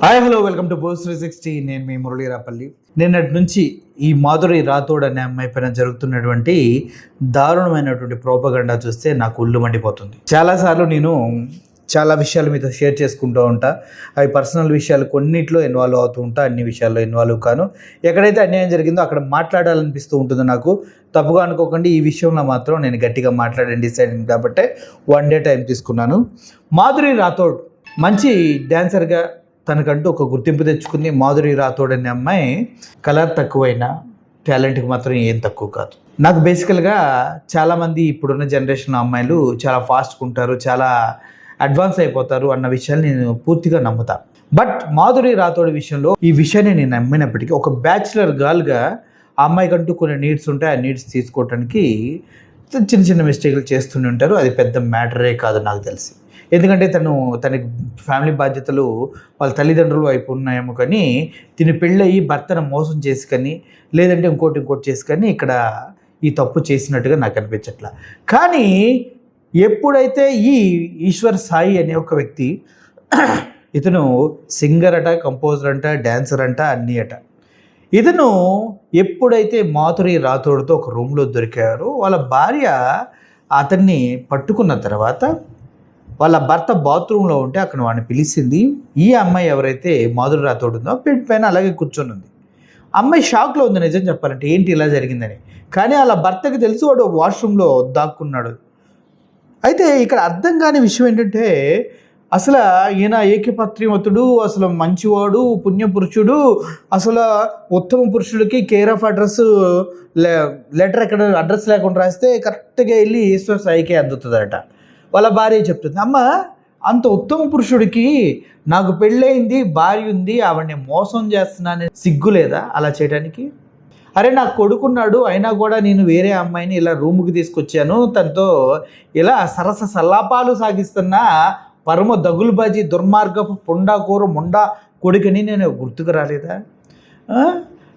Hi hello welcome to post 360. నేను మీ మురళీరాపల్లి. నిన్నటి నుంచి ఈ మాధురి రాథోడ్ అనే అమ్మాయి పైన జరుగుతున్నటువంటి దారుణమైనటువంటి ప్రోపగండా చూస్తే నాకు ఒళ్ళు మండిపోతుంది. చాలాసార్లు నేను చాలా విషయాలు మీతో షేర్ చేసుకుంటూ ఉంటా. అవి పర్సనల్ విషయాలు కొన్నిట్లో ఇన్వాల్వ్ అవుతూ ఉంటా, అన్ని విషయాల్లో ఇన్వాల్వ్ కాను. ఎక్కడైతే అన్యాయం జరిగిందో అక్కడ మాట్లాడాలనిపిస్తూ ఉంటుంది నాకు. తప్పుగా అనుకోకండి, ఈ విషయంలో మాత్రం నేను గట్టిగా మాట్లాడండి డిసైడ్ కాబట్టి 1 డే టైం తీసుకున్నాను. మాధురి రాథోడ్ మంచి డ్యాన్సర్గా తనకంటూ ఒక గుర్తింపు తెచ్చుకుంది. మాధురి రాథోడ్ అనే అమ్మాయి కలర్ తక్కువైనా టాలెంట్కి మాత్రం ఏం తక్కువ కాదు. నాకు బేసికల్గా చాలామంది ఇప్పుడున్న జనరేషన్ అమ్మాయిలు చాలా ఫాస్ట్గా ఉంటారు, చాలా అడ్వాన్స్ అయిపోతారు అన్న విషయాన్ని నేను పూర్తిగా నమ్ముతా. బట్ మాధురి రాథోడ్ విషయంలో ఈ విషయాన్ని నేను నమ్మినప్పటికీ ఒక బ్యాచులర్ గర్ల్గా ఆ అమ్మాయికంటూ కొన్ని నీడ్స్ ఉంటాయి. ఆ నీడ్స్ తీసుకోవడానికి చిన్న చిన్న మిస్టేక్లు చేస్తూనే ఉంటారు. అది పెద్ద మ్యాటరే కాదు నాకు తెలిసి. ఎందుకంటే తనకి ఫ్యామిలీ బాధ్యతలు వాళ్ళ తల్లిదండ్రుల వైపు ఉన్నాయేమో, కానీ తిని పెళ్ళయి భర్తను మోసం చేసి కానీ లేదంటే ఇంకోటి చేసి కానీ ఇక్కడ ఈ తప్పు చేసినట్టుగా నాకు అనిపించట్లా. కానీ ఎప్పుడైతే ఈ ఈశ్వర్ సాయి అనే ఒక వ్యక్తి ఇతను సింగర్ అట, కంపోజర్ అంట, డ్యాన్సర్ అంట, అన్నీ అట. ఇతను ఎప్పుడైతే మాధురి రాథోడ్తో ఒక రూమ్లో దొరికారో వాళ్ళ భార్య అతన్ని పట్టుకున్న తర్వాత వాళ్ళ భర్త బాత్రూంలో ఉంటే అక్కడ వాడిని పిలిచింది. ఈ అమ్మాయి ఎవరైతే మాధురి రాథోడ్ ఉందో బెడ్ పైన అలాగే కూర్చొని ఉంది. అమ్మాయి షాక్లో ఉంది నిజం చెప్పాలంటే, ఏంటి ఇలా జరిగిందని. కానీ వాళ్ళ భర్తకి తెలిసి వాడు వాష్రూమ్లో దాక్కున్నాడు. అయితే ఇక్కడ అర్థం కాని విషయం ఏంటంటే, అసలు ఈయన ఏకపత్నివ్రతుడు, అసలు మంచివాడు, పుణ్యపురుషుడు, అసలు ఉత్తమ పురుషుడికి కేర్ ఆఫ్ అడ్రస్ లెటర్ ఎక్కడ అడ్రస్ లేకుండా రాస్తే కరెక్ట్గా వెళ్ళి ఈశ్వర్ సాయికే అందుతుందట. వాళ్ళ భార్య చెప్తుంది, అమ్మ అంత ఉత్తమ పురుషుడికి నాకు పెళ్ళయింది, భార్య ఉంది, ఆవిడని మోసం చేస్తున్నానని సిగ్గు లేదా అలా చేయడానికి? అరే నాకు కొడుకున్నాడు, అయినా కూడా నేను వేరే అమ్మాయిని ఇలా రూముకి తీసుకొచ్చాను, తనతో ఇలా సరస సల్లాపాలు సాగిస్తున్న పరమ దగులుబాజీ దుర్మార్గపు పుండాకూర ముండా కొడుకుని నేను గుర్తుకు రాలేదా?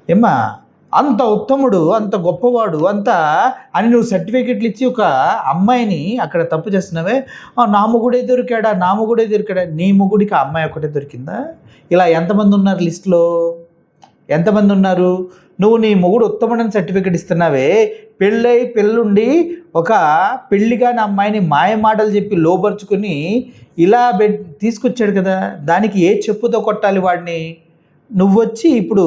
ఏమ్మా అంత ఉత్తముడు, అంత గొప్పవాడు, అంత అని నువ్వు సర్టిఫికెట్లు ఇచ్చి ఒక అమ్మాయిని అక్కడ తప్పు చేస్తున్నావే. నా మొగుడే దొరికాడా, నా మొగుడే దొరికాడా? నీ మొగుడికి ఆ అమ్మాయి ఒకటే దొరికిందా? ఇలా ఎంతమంది ఉన్నారు లిస్టులో? ఎంతమంది ఉన్నారు? నువ్వు నీ మొగుడు ఉత్తముడని సర్టిఫికెట్ ఇస్తున్నావే, పెళ్ళుండి ఒక పెళ్ళిగాని అమ్మాయిని మాయ మాటలు చెప్పి లోపరుచుకొని ఇలా తీసుకొచ్చాడు కదా, దానికి ఏ చెప్పుతో కొట్టాలి వాడిని? నువ్వొచ్చి ఇప్పుడు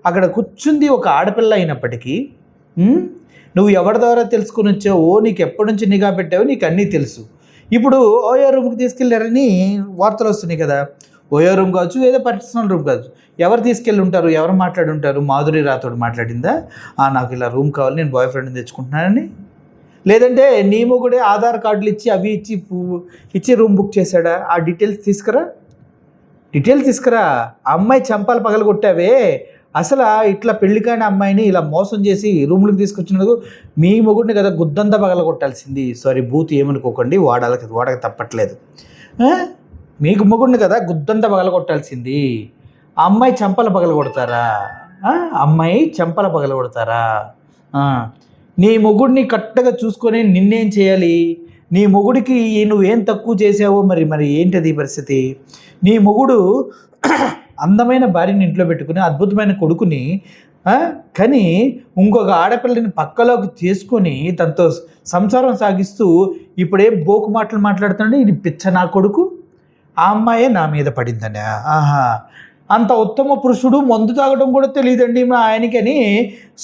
అక్కడ కూర్చుంది ఒక ఆడపిల్ల అయినప్పటికీ నువ్వు ఎవరి ద్వారా తెలుసుకుని వచ్చావో, నీకు ఎప్పటి నుంచి నిఘా పెట్టావో నీకు అన్నీ తెలుసు. ఇప్పుడు ఓయో రూమ్కి తీసుకెళ్ళారని వార్తలు వస్తున్నాయి కదా. ఓయో రూమ్ కావచ్చు, ఏదో పర్సనల్ రూమ్ కావచ్చు, ఎవరు తీసుకెళ్ళి ఉంటారు, ఎవరు మాట్లాడి ఉంటారు? మాధురి రాథోడ్ మాట్లాడిందా, నాకు ఇలా రూమ్ కావాలి, నేను బాయ్ ఫ్రెండ్ని తెచ్చుకుంటున్నానని? లేదంటే నీ మొగుడే ఆధార్ కార్డులు ఇచ్చి అవి ఇచ్చి రూమ్ బుక్ చేశాడా? ఆ డీటెయిల్స్ తీసుకురా. ఆ అమ్మాయి చంపాలు పగలగొట్టావే, అసలు ఇట్లా పెళ్లి కాని అమ్మాయిని ఇలా మోసం చేసి రూమ్లోకి తీసుకొచ్చినందుకు మీ మొగుడిని కదా గుద్దంతా పగలగొట్టాల్సింది. సారీ, బూత్ ఏమనుకోకండి, వాడక తప్పట్లేదు. మీకు మొగుడిని కదా గుద్దంతా పగలగొట్టాల్సింది. ఆ అమ్మాయి చంపలు పగలగొడతారా? అమ్మాయి చంపలు పగలగొడతారా? నీ మొగుడిని కరెక్ట్గా చూసుకొని నిన్నేం చేయాలి? నీ మొగుడికి నువ్వేం తక్కువ చేసావో మరి ఏంటది పరిస్థితి? నీ మొగుడు అందమైన భార్యని ఇంట్లో పెట్టుకుని అద్భుతమైన కొడుకుని కానీ ఇంకొక ఆడపిల్లని పక్కలోకి చేసుకొని తనతో సంసారం సాగిస్తూ ఇప్పుడేం బోకు మాటలు మాట్లాడుతున్నాడు. ఇది పిచ్చ నా కొడుకు, ఆ అమ్మాయే నా మీద పడిందని. అంత ఉత్తమ పురుషుడు, మందు తాగడం కూడా తెలియదండి మా ఆయనకని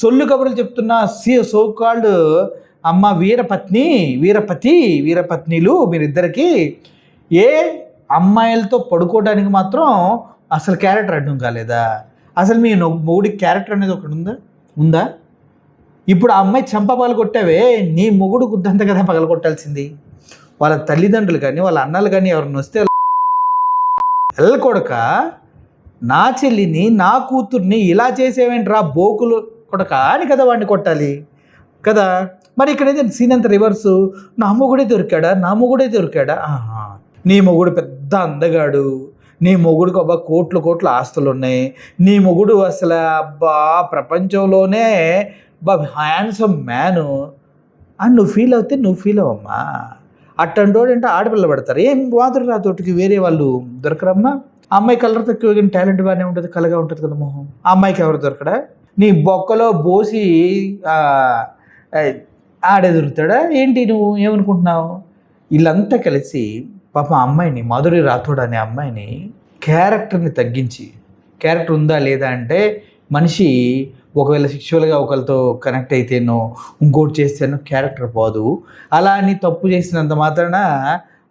సొల్లు కబుర్లు చెప్తున్న సో కాల్డ్ అమ్మ వీరపత్నిలు మీరిద్దరికి ఏ అమ్మాయిలతో పడుకోవడానికి మాత్రం అసలు క్యారెక్టర్ అడ్డం కాలేదా? అసలు మీ మొగుడికి క్యారెక్టర్ అనేది ఒకటి ఉందా? ఇప్పుడు ఆ అమ్మాయి చంప పగలగొట్టావే, నీ మొగుడు గుద్దంత కదా పగలగొట్టాల్సింది. వాళ్ళ తల్లిదండ్రులు కానీ వాళ్ళ అన్నలు కానీ ఎవరిని వస్తే కొడక, నా చెల్లిని నా కూతుర్ని ఇలా చేసేవేంట్రా బోకులు కొడక అని కదా వాడిని కొట్టాలి కదా. మరి ఇక్కడైతే సీన్ అంత రివర్సు, నా మొగుడే దొరికాడా? నీ మొగుడు పెద్ద అందగాడు, నీ మొగుడికి అబ్బా కోట్ల ఆస్తులు ఉన్నాయి, నీ మొగుడు అసలు అబ్బా ప్రపంచంలోనే హ్యాండ్సమ్ మ్యాను అని నువ్వు ఫీల్ అవ్వమ్మా. అట్టంటోడంటే ఆడపిల్ల పడతారు. ఏం మాధురి రాథోడ్కి వేరే వాళ్ళు దొరకరమ్మా? ఆ అమ్మాయి కలర్ తక్కువ కానీ టాలెంట్ బాగానే ఉంటుంది, కలగా ఉంటుంది కదా మొహం. ఆ అమ్మాయికి ఎవరు దొరకడా? నీ బొక్కలో బోసి ఆ, ఆ, ఆడే దొరుకుతాడా ఏంటి? నువ్వు ఏమనుకుంటున్నావు? వీళ్ళంతా కలిసి పాపం ఆ అమ్మాయిని, మాధురి రాథోడ్ అనే అమ్మాయిని క్యారెక్టర్ని తగ్గించి, క్యారెక్టర్ ఉందా లేదా అంటే మనిషి ఒకవేళ సెక్షువల్గా ఒకరితో కనెక్ట్ అయితేనో ఇంకోటి చేస్తేనో క్యారెక్టర్ పోదు. అలా అని తప్పు చేసినంత మాత్రాన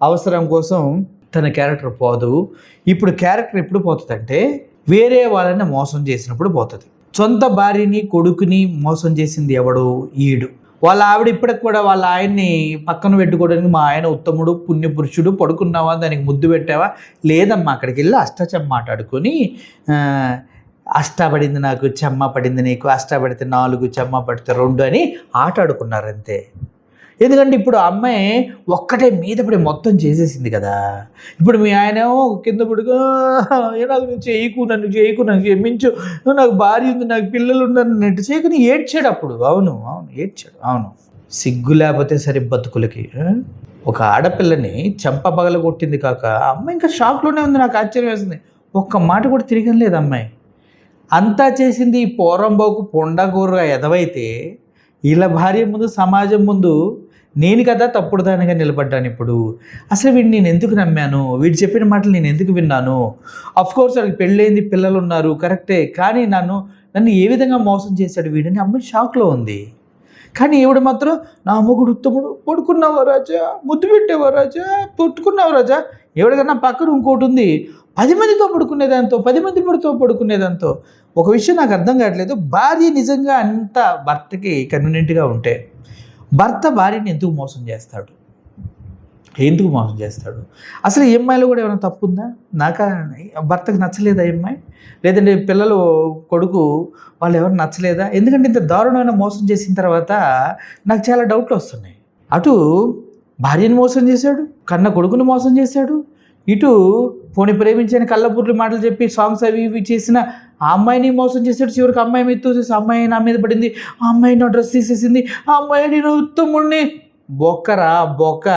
అవసరం కోసం తన క్యారెక్టర్ పోదు. ఇప్పుడు క్యారెక్టర్ ఎప్పుడు పోతుందంటే వేరే వాళ్ళని మోసం చేసినప్పుడు పోతుంది. సొంత భార్యని కొడుకుని మోసం చేసింది ఎవడు? ఈడు. వాళ్ళ ఆవిడ ఇప్పటికి కూడా వాళ్ళ ఆయన్ని పక్కన పెట్టుకోవడానికి మా ఆయన ఉత్తముడు పుణ్యపురుషుడు, పడుకున్నావా, దానికి ముద్దు పెట్టావా, లేదమ్మా అక్కడికి వెళ్ళి అష్టచమ్మ మాట్లాడుకొని అష్ట పడింది నాకు, చెమ్మ పడింది నీకు, అష్ట పడితే 4, చెమ్మ పడితే 2 అని ఆట ఆడుకున్నారు అంతే. ఎందుకంటే ఇప్పుడు అమ్మాయి ఒక్కటే మీద పడి మొత్తం చేసేసింది కదా. ఇప్పుడు మీ ఆయనేమో కింద పడుకో, నాకు నువ్వు చేయకు, నన్ను క్షమించు, నాకు భార్య ఉంది, నాకు పిల్లలు ఉన్నారు నెట్టు చేయకుని ఏడ్చాడు అప్పుడు. అవును ఏడ్చాడు. అవును, సిగ్గు లేకపోతే సరే బతుకులకి. ఒక ఆడపిల్లని చెంప పగల కొట్టింది కాక అమ్మాయి ఇంకా షాక్లోనే ఉంది. నాకు ఆశ్చర్యం వేస్తుంది. ఒక్క మాట కూడా తిరిగి లేదు అమ్మాయి. అంతా చేసింది ఈ పోరంబోకు పొండగూరుగా ఎదవైతే వీళ్ళ భార్య ముందు, సమాజం ముందు నేను కదా తప్పుడు దానిగా నిలబడ్డాను. ఇప్పుడు అసలు వీడిని నేను ఎందుకు నమ్మాను? వీడు చెప్పిన మాటలు నేను ఎందుకు విన్నాను? అఫ్కోర్స్ వాళ్ళకి పెళ్ళైంది, పిల్లలు ఉన్నారు, కరెక్టే. కానీ నన్ను ఏ విధంగా మోసం చేశాడు వీడని అమ్మాయి షాక్లో ఉంది. కానీ ఈవిడ మాత్రం నా మొగుడు ఉత్తముడు, పడుకున్నావా రాజా, ముద్దు పెట్టావా రాజా, పట్టుకున్నావా రాజా. ఎవడికన్నా పక్కన ఇంకోటి ఉంది, 10 మందితో పడుకునేదాంతో, 10 మంది పడితో పడుకునేదాంతో. ఒక విషయం నాకు అర్థం కావట్లేదు. భార్య నిజంగా అంత భర్తకి కన్వీనియంట్గా ఉంటే భర్త భార్యని ఎందుకు మోసం చేస్తాడు? అసలు ఈ అమ్మాయిలో కూడా ఏమైనా తప్పు ఉందా? భర్తకు నచ్చలేదా ఈ అమ్మాయి? లేదంటే పిల్లలు, కొడుకు వాళ్ళు ఎవరు నచ్చలేదా? ఎందుకంటే ఇంత దారుణమైన మోసం చేసిన తర్వాత నాకు చాలా డౌట్లు వస్తున్నాయి. అటు భార్యని మోసం చేశాడు, కన్న కొడుకుని మోసం చేశాడు, ఇటు పోనీ ప్రేమించని కళ్ళబుర్లు మాటలు చెప్పి సాంగ్స్ అవి ఇవి చేసిన ఆ అమ్మాయిని మోసం చేశాడు. చివరికి అమ్మాయి మీద తోసేసి అమ్మాయి నా మీద పడింది, ఆ అమ్మాయి నా డ్రెస్ తీసేసింది, ఆ అమ్మాయి నేను ఉత్తముడిని. బొక్కరా బొక్క.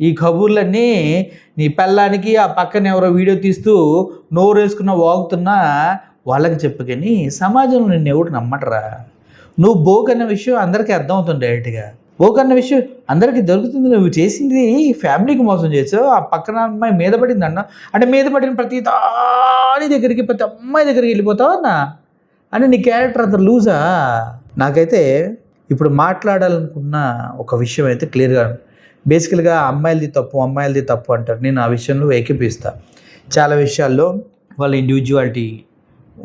ఈ కబుర్లన్నీ నీ పెళ్ళానికి ఆ పక్కన ఎవరో వీడియో తీస్తూ నోరేసుకున్న వాగుతున్నా వాళ్ళకి చెప్పుకొని సమాజంలో నిన్ను ఎవరు నమ్మటరా? నువ్వు బోకన్న విషయం అందరికీ అర్థమవుతుంది డైరెక్ట్గా. బోకన్న విషయం అందరికీ దొరుకుతుంది. నువ్వు చేసింది ఫ్యామిలీకి మోసం చేసావు. ఆ పక్కన అమ్మాయి మీద పడింది అన్న అంటే మీద పడిన ప్రతి దాని దగ్గరికి, ప్రతి అమ్మాయి దగ్గరికి వెళ్ళిపోతావు అన్న అని నీ క్యారెక్టర్ అంత లూజా? నాకైతే ఇప్పుడు మాట్లాడాలనుకున్న ఒక విషయం అయితే క్లియర్గా, బేసికల్గా అమ్మాయిలది తప్పు అంటారు. నేను ఆ విషయంలో ఏకీపిస్తా. చాలా విషయాల్లో వాళ్ళ ఇండివిజువాలిటీ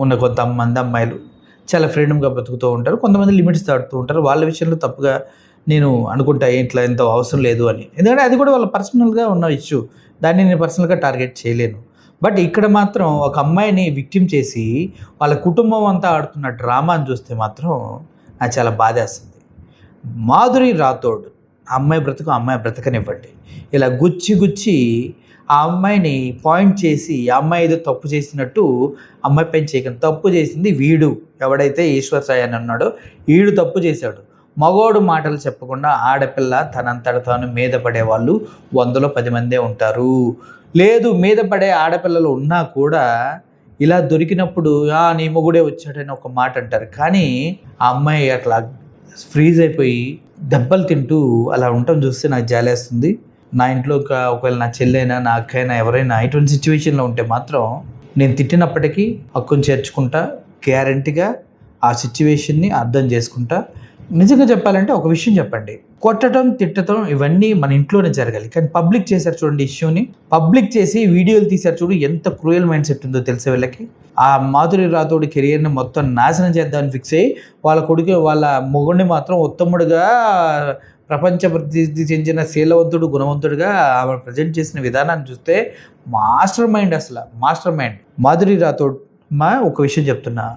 ఉన్న కొంతమంది అమ్మాయిలు చాలా ఫ్రీడమ్గా బతుకుతూ ఉంటారు, కొంతమంది లిమిట్స్ దాటుతూ ఉంటారు. వాళ్ళ విషయంలో తప్పుగా నేను అనుకుంటా, ఇట్లా ఎంతో అవసరం లేదు అని. ఎందుకంటే అది కూడా వాళ్ళ పర్సనల్గా ఉన్న ఇష్యూ, దాన్ని నేను పర్సనల్గా టార్గెట్ చేయలేను. బట్ ఇక్కడ మాత్రం ఒక అమ్మాయిని విక్టిమ్ చేసి వాళ్ళ కుటుంబం అంతా ఆడుతున్న డ్రామాని చూస్తే మాత్రం నాకు చాలా బాధేస్తుంది. మాధురి రాథోడ్ అమ్మాయి బ్రతకనివ్వండి. ఇలా గుచ్చి ఆ అమ్మాయిని పాయింట్ చేసి ఆ అమ్మాయి ఏదో తప్పు చేసినట్టు అమ్మాయి పైన చేయకండి. తప్పు చేసింది వీడు, ఎవడైతే ఈశ్వర్ సాయి అని ఉన్నాడో వీడు తప్పు చేశాడు. మగోడు మాటలు చెప్పకుండా ఆడపిల్ల తనంతట తాను మీద పడే వాళ్ళు 100లో 10 మందే ఉంటారు. లేదు మీద పడే ఆడపిల్లలు ఉన్నా కూడా ఇలా దొరికినప్పుడు నీ మొగుడే వచ్చాడని ఒక మాట అంటారు. కానీ ఆ అమ్మాయి అట్లా ఫ్రీజ్ అయిపోయి దెబ్బలు తింటూ అలా ఉండటం చూస్తే నాకు జాలేస్తుంది. నా ఇంట్లో ఒకవేళ నా చెల్లైనా, నా అక్కైనా, ఎవరైనా ఇటువంటి సిచ్యువేషన్లో ఉంటే మాత్రం నేను తిట్టినప్పటికీ హక్కును చేర్చుకుంటా. గ్యారంటీగా ఆ సిచ్యువేషన్ని అర్థం చేసుకుంటా. నిజంగా చెప్పాలంటే ఒక విషయం చెప్పండి, కొట్టడం, తిట్టడం ఇవన్నీ మన ఇంట్లోనే జరగాలి. కానీ పబ్లిక్ చేశారు చూడండి, ఇష్యూని పబ్లిక్ చేసి వీడియోలు తీశారు చూడు, ఎంత క్రూయల్ మైండ్ సెట్ ఉందో తెలిసే వీళ్ళకి. ఆ మాధురి రాథోడ్ కెరియర్ని మొత్తం నాశనం చేద్దామని ఫిక్స్ అయ్యి వాళ్ళ మొగుడిని మాత్రం ఉత్తముడుగా, ప్రపంచ ప్రసిద్ధి చెందిన శీలవంతుడు, గుణవంతుడిగా ఆమె ప్రజెంట్ చేసిన విధానాన్ని చూస్తే మాస్టర్ మైండ్ మాధురి రాథోడ్. ఒక విషయం చెప్తున్నా,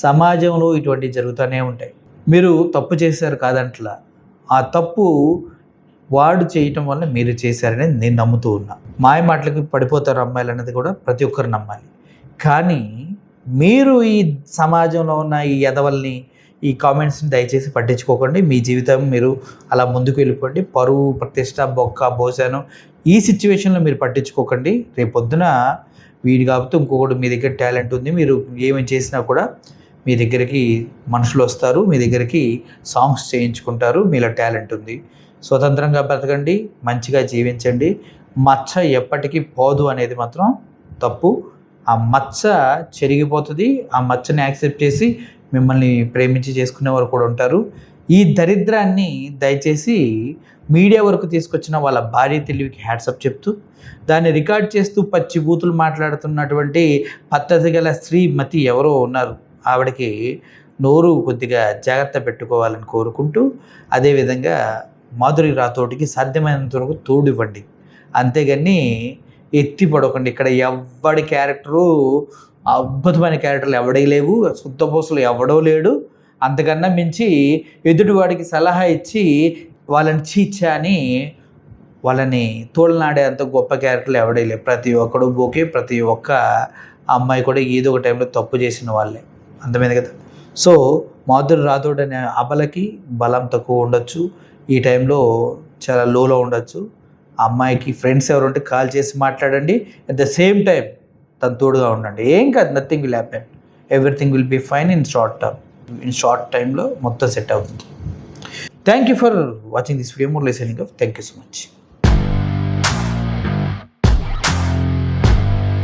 సమాజంలో ఇటువంటివి జరుగుతూనే ఉంటాయి. మీరు తప్పు చేశారు కాదంట్లా, ఆ తప్పు వాడు చేయటం వల్ల మీరు చేశారని నేను నమ్ముతూ ఉన్నా. మాయ మాటలకి పడిపోతారు అమ్మాయిలు అనేది కూడా ప్రతి ఒక్కరు నమ్మాలి. కానీ మీరు ఈ సమాజంలో ఉన్న ఈ ఎదవల్ని, ఈ కామెంట్స్ని దయచేసి పట్టించుకోకండి. మీ జీవితం మీరు అలా ముందుకు వెళ్ళిపోండి. పరువు, ప్రతిష్ట, బొక్క, భోజనం ఈ సిచ్యువేషన్లో మీరు పట్టించుకోకండి. రేపొద్దున వీడి కాకపోతే ఇంకొకటి మీ దగ్గర టాలెంట్ ఉంది, మీరు ఏమి చేసినా కూడా మీ దగ్గరికి మనుషులు వస్తారు, మీ దగ్గరికి సాంగ్స్ చేయించుకుంటారు, మీలో టాలెంట్ ఉంది, స్వతంత్రంగా బ్రతకండి, మంచిగా జీవించండి, మచ్చ ఎప్పటికీ పోదు అనేది మాత్రం తప్పు. ఆ మచ్చ చెరిగిపోతుంది, ఆ మచ్చని యాక్సెప్ట్ చేసి మిమ్మల్ని ప్రేమించి చేసుకునేవారు కూడా ఉంటారు. ఈ దరిద్రాన్ని దయచేసి మీడియా వరకు తీసుకొచ్చిన వాళ్ళ భార్య తెలివికి హ్యాట్సప్ చెప్తూ, దాన్ని రికార్డ్ చేస్తూ పచ్చి బూతులు మాట్లాడుతున్నటువంటి పద్ధతి గల శ్రీమతి ఎవరో ఉన్నారు, ఆవిడకి నోరు కొద్దిగా జాగ్రత్త పెట్టుకోవాలని కోరుకుంటూ, అదేవిధంగా మాధురి రాథోడ్కి సాధ్యమైనంత వరకు తోడు ఇవ్వండి, అంతేగాని ఎత్తి పడకండి. ఇక్కడ ఎవడి క్యారెక్టరు అద్భుతమైన క్యారెక్టర్లు ఎవడే లేవు, శుద్ధపోసలు ఎవడో లేడు, అంతకన్నా మించి ఎదుటివాడికి సలహా ఇచ్చి వాళ్ళని చీచా అని వాళ్ళని తోలనాడే అంత గొప్ప క్యారెక్టర్లు ఎవడే లేవు. ప్రతి ఒక్కడు బోకే, ప్రతి ఒక్క అమ్మాయి కూడా ఏదో ఒక టైంలో తప్పు చేసిన వాళ్ళే, అంతమైంది కదా. సో మాధురి రాథోడ్ అనే అబలకి బలం తక్కువ ఉండొచ్చు, ఈ టైంలో చాలా లోలో ఉండొచ్చు. ఆ అమ్మాయికి ఫ్రెండ్స్ ఎవరు ఉంటే కాల్ చేసి మాట్లాడండి, అట్ ద సేమ్ టైం తను తోడుగా ఉండండి. ఏం కాదు, nothing will happen, everything will be fine in short టైంలో మొత్తం సెట్ అవుతుంది. Thank you for watching this video. Murali signing off. Thank you so much.